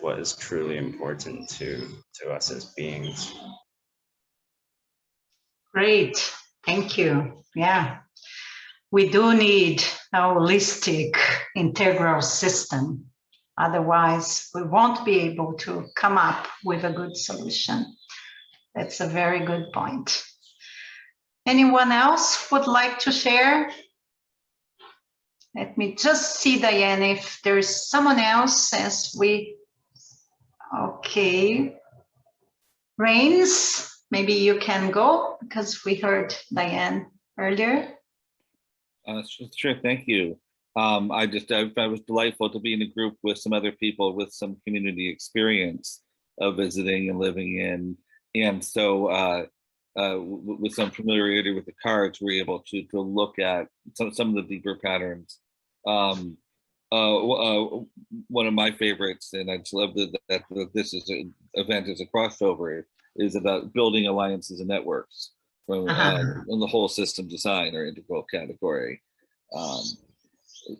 what is truly important to us as beings. Great, thank you. Yeah, we do need a holistic integral system. Otherwise, we won't be able to come up with a good solution. That's a very good point. Anyone else would like to share? Let me just see, Diane, if there's someone else as we... Okay. Rains, maybe you can go because we heard Diane earlier. Sure, thank you. I was delightful to be in a group with some other people with some community experience of visiting and living in. And so with some familiarity with the cards, we're able to look at some of the deeper patterns. One of my favorites, and I just love that this event is a crossover, is about building alliances and networks from in the whole system design or integral category.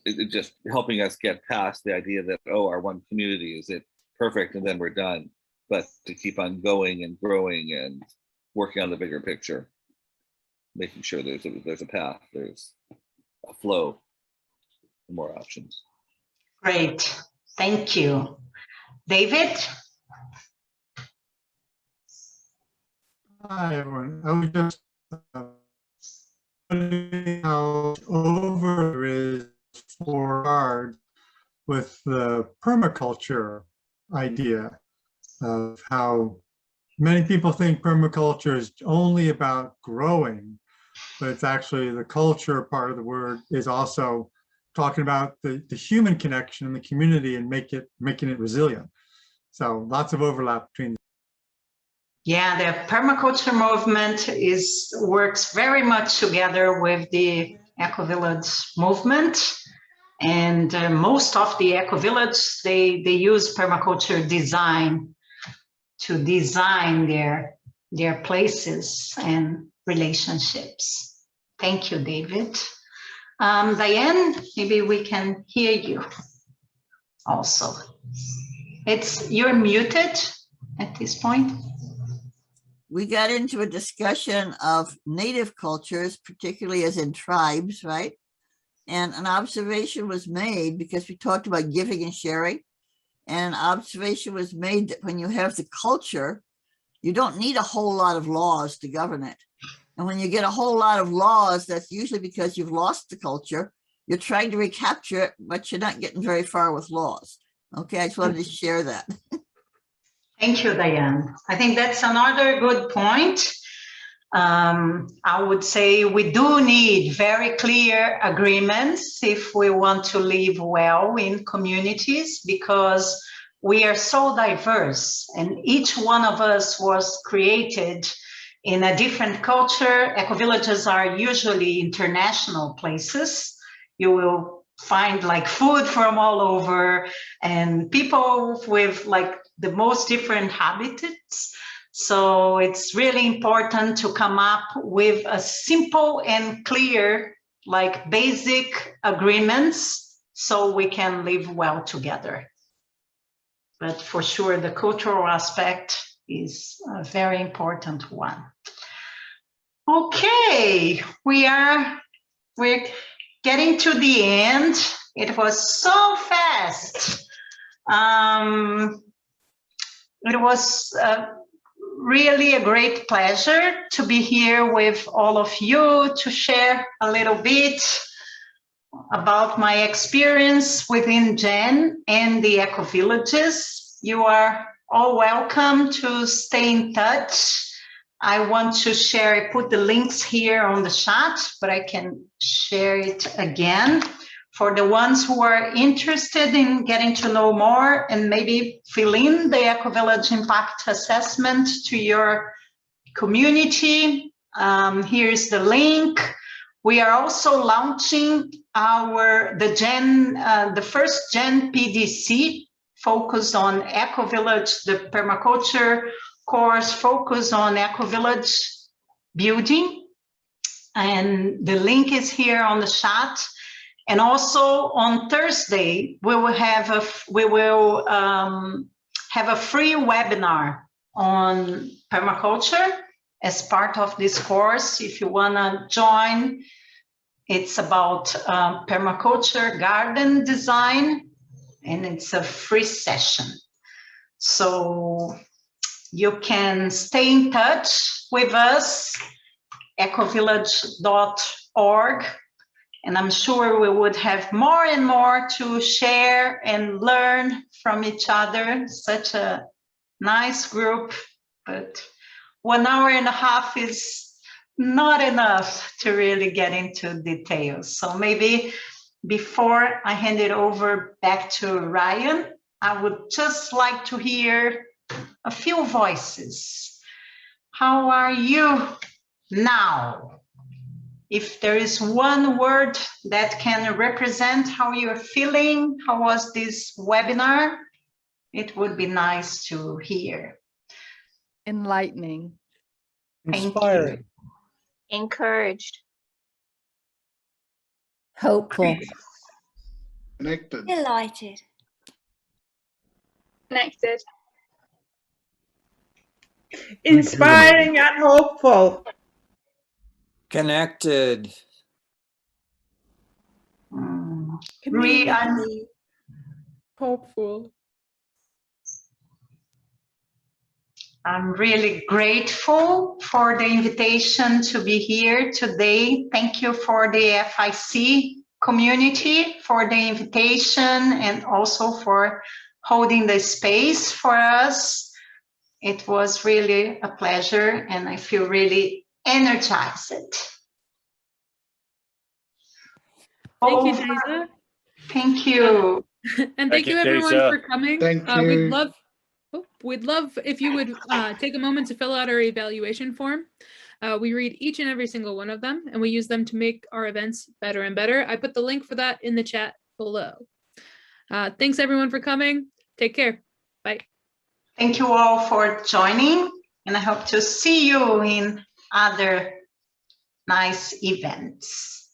It just helping us get past the idea that, oh, our one community is it perfect and then we're done, but to keep on going and growing and working on the bigger picture, making sure there's a path, there's a flow, more options. Great, thank you. David? Hi, everyone. I was just putting how over there is for hard with the permaculture idea of how many people think permaculture is only about growing, but it's actually the culture part of the word is also talking about the human connection in the community and making it resilient. So lots of overlap between. Yeah, the permaculture movement works very much together with the Ecovillage movement. And most of the Ecovillages, they use permaculture design to design their places and relationships. Thank you, David. Diane, maybe we can hear you also. You're muted at this point. We got into a discussion of native cultures, particularly as in tribes, right? And an observation was made because we talked about giving and sharing. And an observation was made that when you have the culture, you don't need a whole lot of laws to govern it. And when you get a whole lot of laws, that's usually because you've lost the culture. You're trying to recapture it, but you're not getting very far with laws. Okay, I just wanted to share that. Thank you, Diane. I think that's another good point. I would say we do need very clear agreements if we want to live well in communities, because we are so diverse and each one of us was created in a different culture. Ecovillages are usually international places. You will find like food from all over and people with like the most different habitats. So it's really important to come up with a simple and clear, like basic agreements so we can live well together. But for sure, the cultural aspect is a very important one. Okay, we're getting to the end. It was so fast. It was really a great pleasure to be here with all of you to share a little bit about my experience within GEN and the Ecovillages. You are all welcome to stay in touch. I want to share, I put the links here on the chat, but I can share it again. For the ones who are interested in getting to know more and maybe fill in the Ecovillage impact assessment to your community, here's the link. We are also launching the first GEN PDC focused on Ecovillage, the permaculture course focused on Ecovillage building. And the link is here on the chat. And also on Thursday, we will have a free webinar on permaculture as part of this course. If you want to join, it's about permaculture garden design, and it's a free session. So you can stay in touch with us, ecovillage.org. And I'm sure we would have more and more to share and learn from each other. Such a nice group, but 1 hour and a half is not enough to really get into details. So maybe before I hand it over back to Ryan, I would just like to hear a few voices. How are you now? If there is one word that can represent how you're feeling, how was this webinar? It would be nice to hear. Enlightening. Thank you. Inspiring. Encouraged. Hopeful. Connected. Delighted. Connected. Inspiring and hopeful. Connected. Hopeful. I'm really grateful for the invitation to be here today. Thank you for the FIC community for the invitation and also for holding the space for us. It was really a pleasure and I feel really energized. Thank you, Taisa. Thank you. And thank you everyone for coming. Thank you. We'd love if you would take a moment to fill out our evaluation form. We read each and every single one of them and we use them to make our events better and better. I put the link for that in the chat below. Thanks everyone for coming. Take care. Bye. Thank you all for joining and I hope to see you in other nice events.